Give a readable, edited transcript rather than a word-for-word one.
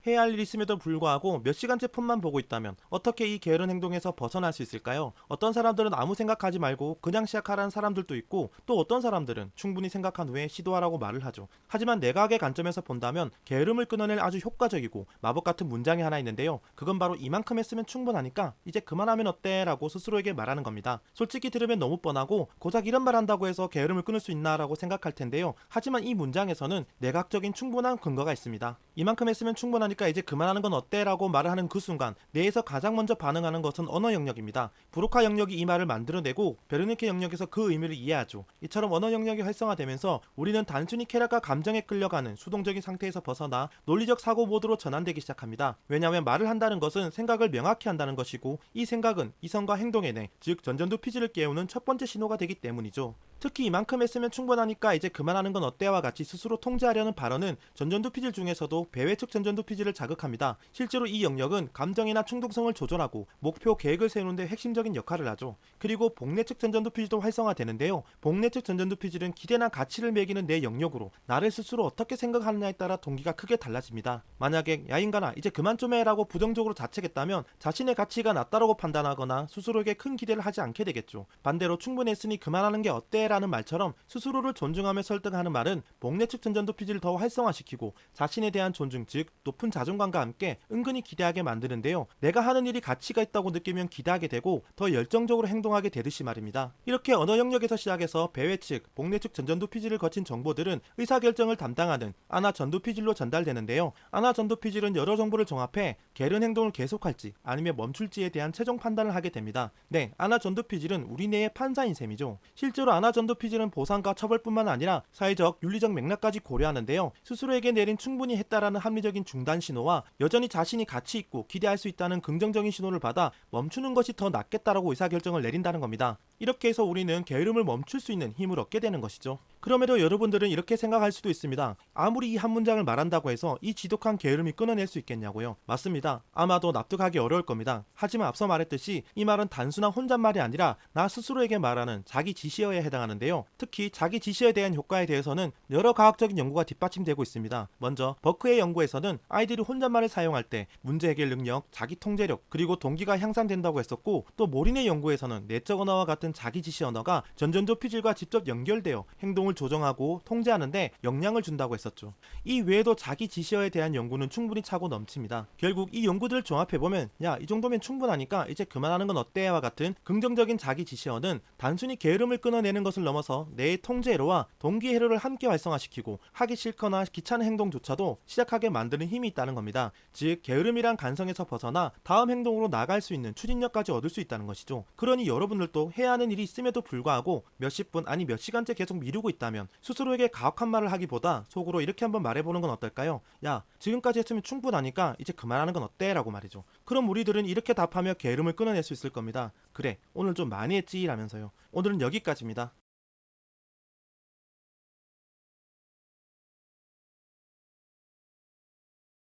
해야 할 일이 있음에도 불구하고 몇 시간째 폰만 보고 있다면 어떻게 이 게으른 행동에서 벗어날 수 있을까요? 어떤 사람들은 아무 생각하지 말고 그냥 시작하라는 사람들도 있고, 또 어떤 사람들은 충분히 생각한 후에 시도하라고 말을 하죠. 하지만 내각의 관점에서 본다면 게으름을 끊어낼 아주 효과적이고 마법 같은 문장이 하나 있는데요. 그건 바로 이만큼 했으면 충분하니까 이제 그만하면 어때? 라고 스스로에게 말하는 겁니다. 솔직히 들으면 너무 뻔하고 고작 이런 말 한다고 해서 게으름을 끊을 수 있나 라고 생각할 텐데요. 하지만 이 문장에서는 내각적인 충분한 근거가 있습니다. 이만큼 했으면 충분하니까 이제 그만하는 건 어때? 라고 말을 하는 그 순간 뇌에서 가장 먼저 반응하는 것은 언어 영역입니다. 브로카 영역이 이 말을 만들어내고 베르니케 영역에서 그 의미를 이해하죠. 이처럼 언어 영역이 활성화되면서 우리는 단순히 쾌락과 감정에 끌려가는 수동적인 상태에서 벗어나 논리적 사고 모드로 전환되기 시작합니다. 왜냐하면 말을 한다는 것은 생각을 명확히 한다는 것이고, 이 생각은 이성과 행동의 뇌, 즉 전전두 피지를 깨우는 첫 번째 신호가 되기 때문이죠. 특히 이만큼 했으면 충분하니까 이제 그만하는 건 어때와 같이 스스로 통제하려는 발언은 전전두 피질 중에서도 배회측 전전두 피질을 자극합니다. 실제로 이 영역은 감정이나 충동성을 조절하고 목표 계획을 세우는 데 핵심적인 역할을 하죠. 그리고 복내측 전전두 피질도 활성화되는데요. 복내측 전전두 피질은 기대나 가치를 매기는 내 영역으로 나를 스스로 어떻게 생각하느냐에 따라 동기가 크게 달라집니다. 만약에 야 인간아 이제 그만 좀 해라고 부정적으로 자책했다면 자신의 가치가 낮다라고 판단하거나 스스로에게 큰 기대를 하지 않게 되겠죠. 반대로 충분했으니 그만하는 게 어때? 라는 말처럼 스스로를 존중하며 설득하는 말은 복내측 전전두 피질을 더 활성화시키고 자신에 대한 존중, 즉 높은 자존감과 함께 은근히 기대하게 만드는데요. 내가 하는 일이 가치가 있다고 느끼면 기대하게 되고 더 열정적으로 행동하게 되듯이 말입니다. 이렇게 언어 영역에서 시작해서 배회측, 복내측 전전두 피질을 거친 정보들은 의사결정을 담당하는 아나 전두 피질로 전달되는데요. 아나 전두 피질은 여러 정보를 종합해 게으른 행동을 계속할지 아니면 멈출지에 대한 최종 판단을 하게 됩니다. 네, 아나 전두 피질은 우리 뇌의 판사인 셈이죠. 실제로 아나 전도 피질은 보상과 처벌뿐만 아니라 사회적, 윤리적 맥락까지 고려하는데요. 스스로에게 내린 충분히 했다라는 합리적인 중단 신호와 여전히 자신이 가치 있고 기대할 수 있다는 긍정적인 신호를 받아 멈추는 것이 더 낫겠다라고 의사결정을 내린다는 겁니다. 이렇게 해서 우리는 게으름을 멈출 수 있는 힘을 얻게 되는 것이죠. 그럼에도 여러분들은 이렇게 생각할 수도 있습니다. 아무리 이 한 문장을 말한다고 해서 이 지독한 게으름이 끊어낼 수 있겠냐고요. 맞습니다. 아마도 납득하기 어려울 겁니다. 하지만 앞서 말했듯이 이 말은 단순한 혼잣말이 아니라 나 스스로에게 말하는 자기 지시어에 해당하는데요. 특히 자기 지시에 대한 효과에 대해서는 여러 과학적인 연구가 뒷받침되고 있습니다. 먼저 버크의 연구에서는 아이들이 혼잣말을 사용할 때 문제 해결 능력, 자기 통제력, 그리고 동기가 향상된다고 했었고, 또 모린의 연구에서는 내적 언어와 같은 자기 지시 언어가 전전두 피질과 직접 연결되어 행동을 조정하고 통제하는데 영향을 준다고 했었죠. 이 외에도 자기 지시어에 대한 연구는 충분히 차고 넘칩니다. 결국 이 연구들을 종합해보면 야 이 정도면 충분하니까 이제 그만하는 건 어때와 같은 긍정적인 자기 지시어는 단순히 게으름을 끊어내는 것을 넘어서 뇌의 통제로와 동기회로를 함께 활성화시키고 하기 싫거나 귀찮은 행동조차도 시작하게 만드는 힘이 있다는 겁니다. 즉 게으름이란 간성에서 벗어나 다음 행동으로 나갈 수 있는 추진력까지 얻을 수 있다는 것이죠. 그러니 여러분들도 해야 하는 일이 있음에도 불구하고 몇십 분 아니 몇 시간째 계속 미루고 있다면 스스로에게 가혹한 말을 하기보다 속으로 이렇게 한번 말해보는 건 어떨까요? 야 지금까지 했으면 충분하니까 이제 그만하는 건 어때? 라고 말이죠. 그럼 우리들은 이렇게 답하며 게으름을 끊어낼 수 있을 겁니다. 그래 오늘 좀 많이 했지 라면서요. 오늘은 여기까지입니다.